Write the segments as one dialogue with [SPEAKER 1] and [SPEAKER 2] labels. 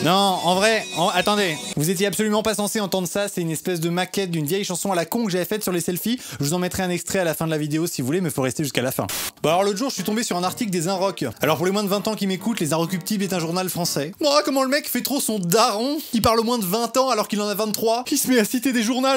[SPEAKER 1] Non, en vrai, attendez, vous étiez absolument pas censé entendre ça, c'est une espèce de maquette d'une vieille chanson à la con que j'avais faite sur les selfies. Je vous en mettrai un extrait à la fin de la vidéo si vous voulez, mais faut rester jusqu'à la fin. Bon alors l'autre jour, je suis tombé sur un article des Inrocks. Alors pour les moins de 20 ans qui m'écoutent, les Inrecuptibles est un journal français. Oh, comment le mec fait trop son daron. Il parle au moins de 20 ans alors qu'il en a 23. Il se met à citer des journaux.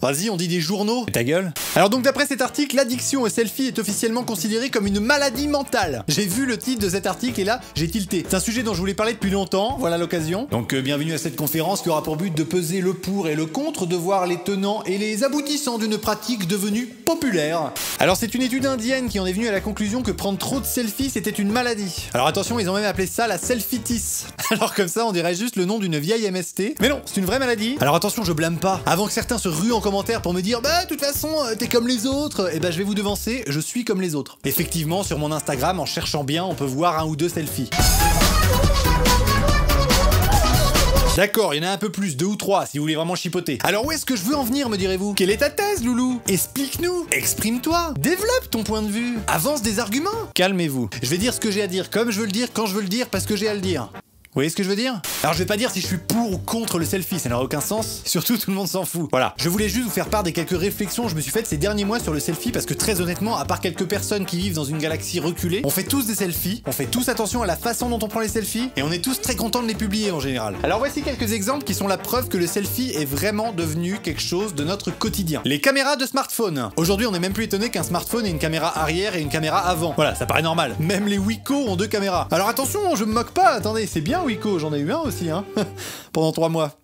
[SPEAKER 1] Vas-y, on dit des journaux. Et ta gueule. Alors donc d'après cet article, l'addiction au selfie est officiellement considérée comme une maladie mentale. J'ai vu le titre de cet article et là, j'ai tilté. C'est un sujet dont je voulais parler depuis longtemps, voilà l'occasion. Donc bienvenue à cette conférence qui aura pour but de peser le pour et le contre, de voir les tenants et les aboutissants d'une pratique devenue populaire. Alors c'est une étude indienne qui en est venue à la conclusion que prendre trop de selfies c'était une maladie. Alors attention, ils ont même appelé ça la selfitis. Alors comme ça on dirait juste le nom d'une vieille MST. Mais non, c'est une vraie maladie. Alors attention, je blâme pas. Avant que certains se ruent en commentaire pour me dire bah de toute façon t'es comme les autres, et bah je vais vous devancer, je suis comme les autres. Effectivement, sur mon Instagram, en cherchant bien, on peut voir 1 ou 2 selfies. D'accord, il y en a un peu plus, 2 ou 3, si vous voulez vraiment chipoter. Alors où est-ce que je veux en venir, me direz-vous? Quelle est ta thèse, loulou? Explique-nous, exprime-toi, développe ton point de vue, avance des arguments. Calmez-vous. Je vais dire ce que j'ai à dire, comme je veux le dire, quand je veux le dire, parce que j'ai à le dire. Vous voyez ce que je veux dire? Alors je vais pas dire si je suis pour ou contre le selfie, ça n'aura aucun sens, surtout tout le monde s'en fout. Voilà, je voulais juste vous faire part des quelques réflexions que je me suis faites ces derniers mois sur le selfie parce que très honnêtement, à part quelques personnes qui vivent dans une galaxie reculée, on fait tous des selfies, on fait tous attention à la façon dont on prend les selfies et on est tous très contents de les publier en général. Alors voici quelques exemples qui sont la preuve que le selfie est vraiment devenu quelque chose de notre quotidien. Les caméras de smartphone. Aujourd'hui on est même plus étonné qu'un smartphone ait une caméra arrière et une caméra avant. Voilà, ça paraît normal. Même les Wiko ont 2 caméras. Alors attention, je me moque pas, attendez, c'est bien Wiko, j'en ai eu un aussi, hein, pendant 3 mois.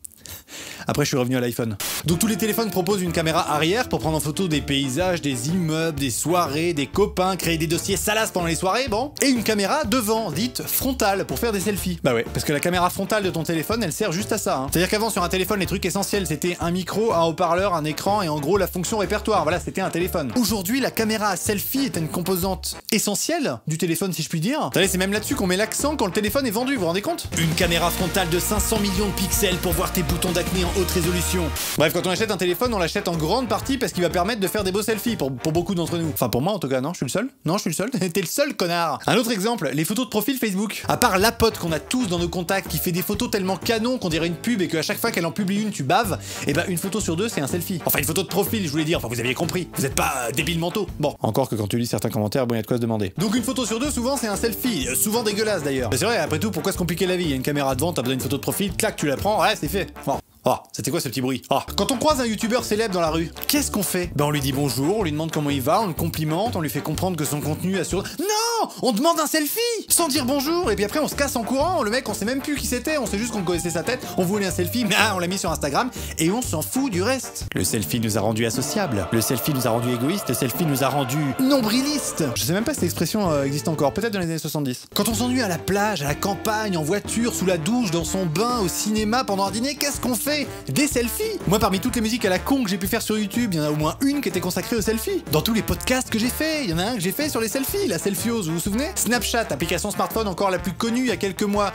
[SPEAKER 1] Après, je suis revenu à l'iPhone. Donc tous les téléphones proposent une caméra arrière pour prendre en photo des paysages, des immeubles, des soirées, des copains, créer des dossiers salaces pendant les soirées, bon. Et une caméra devant, dite frontale, pour faire des selfies. Bah ouais, parce que la caméra frontale de ton téléphone, elle sert juste à ça. Hein. C'est-à-dire qu'avant, sur un téléphone, les trucs essentiels, c'était un micro, un haut-parleur, un écran et en gros la fonction répertoire. Voilà, c'était un téléphone. Aujourd'hui, la caméra à selfie est une composante essentielle du téléphone, si je puis dire. Vous savez, c'est même là-dessus qu'on met l'accent quand le téléphone est vendu, vous vous rendez compte? Une caméra frontale de 500 millions de pixels pour voir tes boutons d'acné en haute résolution. Bref, quand on achète un téléphone, on l'achète en grande partie parce qu'il va permettre de faire des beaux selfies pour beaucoup d'entre nous. Enfin pour moi en tout cas, non, je suis le seul. Non, je suis le seul. T'es le seul, connard. Un autre exemple, les photos de profil Facebook. À part la pote qu'on a tous dans nos contacts qui fait des photos tellement canon qu'on dirait une pub et qu'à chaque fois qu'elle en publie une, tu baves, et bah une photo sur 2 c'est un selfie. Enfin une photo de profil, je voulais dire, enfin vous aviez compris. Vous êtes pas débiles mentaux. Bon, encore que quand tu lis certains commentaires, bon, y a de quoi se demander. Donc une photo sur 2 souvent c'est un selfie, souvent dégueulasse d'ailleurs. C'est vrai, après tout, pourquoi se compliquer la vie? Il y a une caméra devant, t'as besoin d'une photo de profil, clac, tu la prends, ouais, c'est fait. Bon. Oh, c'était quoi ce petit bruit? Oh. Quand on croise un youtubeur célèbre dans la rue, qu'est-ce qu'on fait? Ben on lui dit bonjour, on lui demande comment il va, on le complimente, on lui fait comprendre que son contenu assure... Non! On demande un selfie! Sans dire bonjour, et puis après on se casse en courant, le mec on sait même plus qui c'était, on sait juste qu'on connaissait sa tête, on voulait un selfie, mais on l'a mis sur Instagram, et on s'en fout du reste. Le selfie nous a rendu associables, le selfie nous a rendu égoïstes, le selfie nous a rendu nombrilistes. Je sais même pas si cette expression existe encore, peut-être dans les années 70. Quand on s'ennuie à la plage, à la campagne, en voiture, sous la douche, dans son bain, au cinéma, pendant un dîner, qu'est-ce qu'on fait? Des selfies. Moi, parmi toutes les musiques à la con que j'ai pu faire sur YouTube, il y en a au moins une qui était consacrée aux selfies. Dans tous les podcasts que j'ai fait, il y en a un que j'ai fait sur les selfies, la selfiose, vous vous souvenez? Snapchat, application smartphone encore la plus connue il y a quelques mois.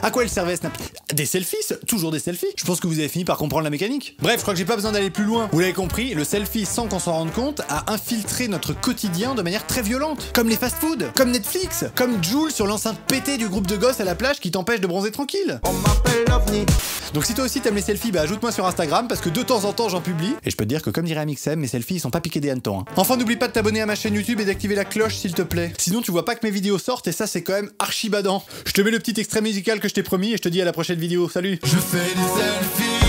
[SPEAKER 1] À quoi elle servait Snapchat? Des selfies, toujours des selfies. Je pense que vous avez fini par comprendre la mécanique. Bref, je crois que j'ai pas besoin d'aller plus loin. Vous l'avez compris, le selfie, sans qu'on s'en rende compte, a infiltré notre quotidien de manière très violente. Comme les fast-foods, comme Netflix, comme Joule sur l'enceinte pétée du groupe de gosses à la plage qui t'empêche de bronzer tranquille. On m'appelle l'OVNI. Donc si toi aussi t'aimes les selfies, bah ajoute-moi sur Instagram parce que de temps en temps j'en publie. Et je peux te dire que comme dirait Amixem, mes selfies ils sont pas piqués des hannetons. Hein. Enfin n'oublie pas de t'abonner à ma chaîne YouTube et d'activer la cloche s'il te plaît. Sinon tu vois pas que mes vidéos sortent et ça c'est quand même archi badant. Je te mets le petit extrait musical que je t'ai promis et je te dis à la prochaine vidéo. Salut. Je fais des selfies.